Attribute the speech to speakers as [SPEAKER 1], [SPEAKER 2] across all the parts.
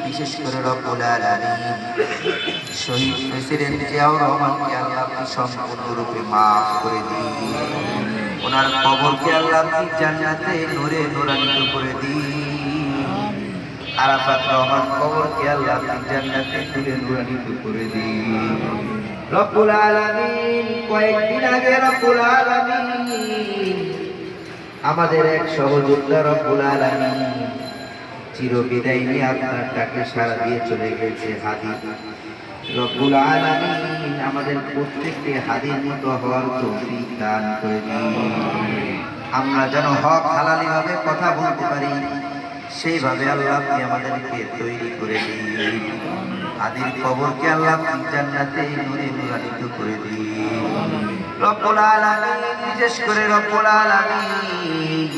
[SPEAKER 1] বিশেষ করে রব্বুল আলামিন শহীদ প্রেসিডেন্ট জিয়াউর রহমানকে আল্লাহ আপনি সম্পূর্ণরূপে মাফ করে দিন। ওনার কবরকে আল্লাহ আপনি জান্নাতে নূরে নূরান্বিত করে দিন। আরাফাত রহমান কবরকে আল্লাহ আপনি জান্নাতে নূরে নূরান্বিত করে দিন। রব্বুল আলামিন কয়েকদিন আগে রব্বুল আলামিন আমাদের এক সহযোদ্ধা রব্বুল আলামিন চিরবিদায় নিয়ে আপনার ডাকে সাড়া দিয়ে চলে গেছে হাদি। রব্বুল আলামিন আমাদের প্রত্যেককে হাদির মতো হওয়ার তৌফিক দান করে দিন। আমরা যেন হক হালালি ভাবে কথা বলতে পারি সেইভাবে আল্লাহ আপনি আমাদেরকে তৈরি করে দিন। হাদির কবরকে আল্লাহ আপনি জান্নাতে নূরে নূরান্বিত করে দিন। রব্বুল আলামিন বিশেষ করে রব্বুল আলামিন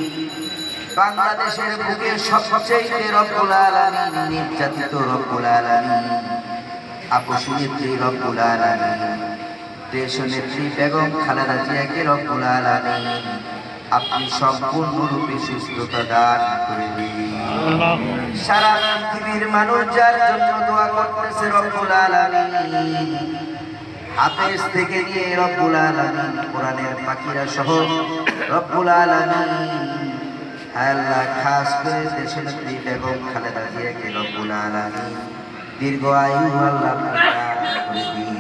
[SPEAKER 1] বাংলাদেশের বুকে সবচেয়ে রব্বুল আলামিন নির্যাতিত রব্বুল আলামিন আপসী নেত্রী রব্বুল আলামিন দেশনেত্রী বেগম খালেদা জিয়াকে রব্বুল আলামিন আপনি সম্পূর্ণরূপে সুস্থতা দান করে দিন। সারা পৃথিবীর মানুষ যার জন্য দোয়া করতেছে রব্বুল আলামিন হাফেজ থেকে নিয়ে রব্বুল আলামিন কোরআনের পাখিরা সহ রব্বুল আলামিন আল্লাহ খাস করে দেশনেত্রী বেগম খালেদা জিয়াকে রব্বুল আলামিন দীর্ঘ আয়ু আল্লাহ প্রদান করে দিন।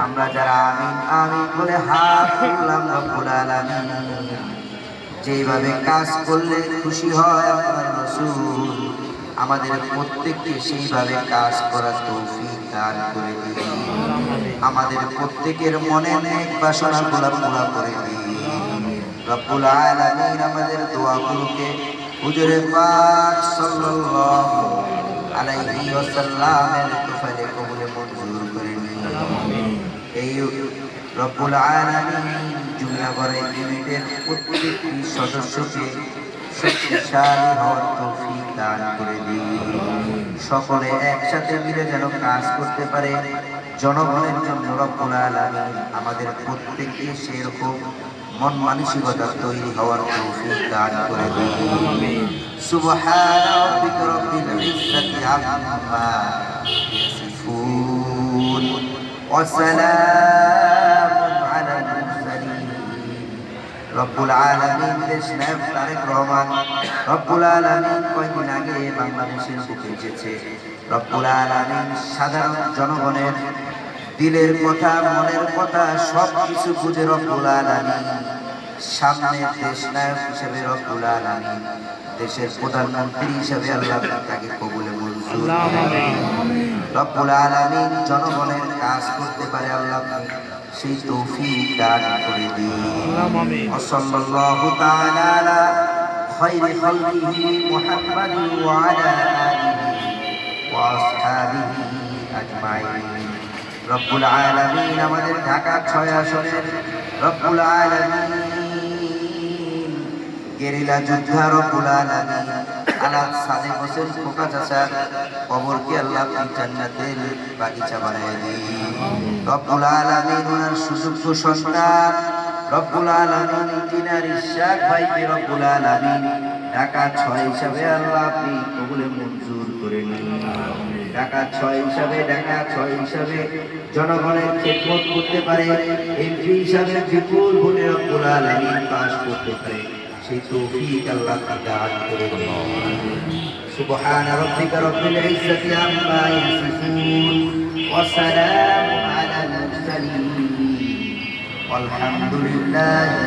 [SPEAKER 1] আমরা যারা আমিন আমিন বলে হাত তুললাম রব্বুল আলামিন যেভাবে কাজ করলে খুশি হয় আপনার রাসূল আমাদের প্রত্যেককে সেইভাবে কাজ করার তৌফিক দান করে দিন। আমাদের প্রত্যেকের মনে নেক বাসনাগুলো পুরা করে দিন। রব্বুল আলামিন আমাদের দোয়াগুলোকে হুজুরে পাক সাল্লাল্লাহু আলাইহি ওয়াসাল্লামের তোফালে কবুলে মঞ্জুর করে নিন। এই রব্বুল আলামিন জুমিয়াগড় ইউনিটের প্রত্যেকটি সদস্যকে শক্তিশালী হওয়ার তৌফিক দান করে দিন। সকলে একসাথে মিলে যেন কাজ করতে পারে জনগণের জন্য রব্বুল আলামিন আমাদের প্রত্যেককে সেরকম মন মানসিকতা তৈরি হওয়ার তৌফিক দান করে দিন। সুবহানা রাব্বিকা রাব্বিল ইজ্জাতি আম্মা ইয়াসিফুন ওয়া সালামুন আলাল মুরসালিন। রব্বুল আলামিন দেশ নায়ক তারেক রহমান রব্বুল আলামিন কয়েকদিন আগে বাংলাদেশের বুকে এসেছে। রব্বুল আলামিন সাধারণ জনগণের দিলের কথা মনের কথা সব কিছু বুঝে রব্বুল আলামিন সামনে দেশ নায়ক হিসেবে রব্বুল আলামিন দেশের প্রধানমন্ত্রী হিসেবে আল্লাহ তাকে কবুলে মঞ্জুর করেন। রব্বুল আলামিন জনগণের কাজ করতে পারে আল্লাহ সেই তৌফিক দান করে দিন। সাল্লাল্লাহু তাআলা আলা খায়রি খালকিহি মুহাম্মাদিন ওয়া আলা আলিহি ওয়া আসহাবিহি আজমাইন। রব্বুল আলামিন আমাদের ঢাকা 6 আসনের রব্বুল আলামিন গেরিলা যোদ্ধা রব্বুল আলামিন আলাদ সাদেক হোসেন খোকা চাচার কবরকে আল্লাহ আপনি জান্নাতের বাগিচা বানায় দিন। রব্বুল আলামিন ওনার সুযোগ্য সন্তান রব্বুল আলামিন ইঞ্জিনিয়ার ইশাক ভাইকে রব্বুল আলামিন ঢাকা 6 হিসাবে আল্লাহ আপনি কবুলে মঞ্জুর করে নিন। ঢাকা 6 হিসাবে জনগণের খেদমত করতে পারে এমপি হিসাবে বিপুল ভোটে রব্বুল আলামিন পাস করতে পারে সেই তৌফিক আল্লাহ দান করে দিন। সুবহান রাব্বিকা রাব্বিল ইজ্জাতি আম্মা ইয়াসিফুন ওয়া সালামুন আলাল মুরসালিন ওয়ালহামদুলিল্লাহি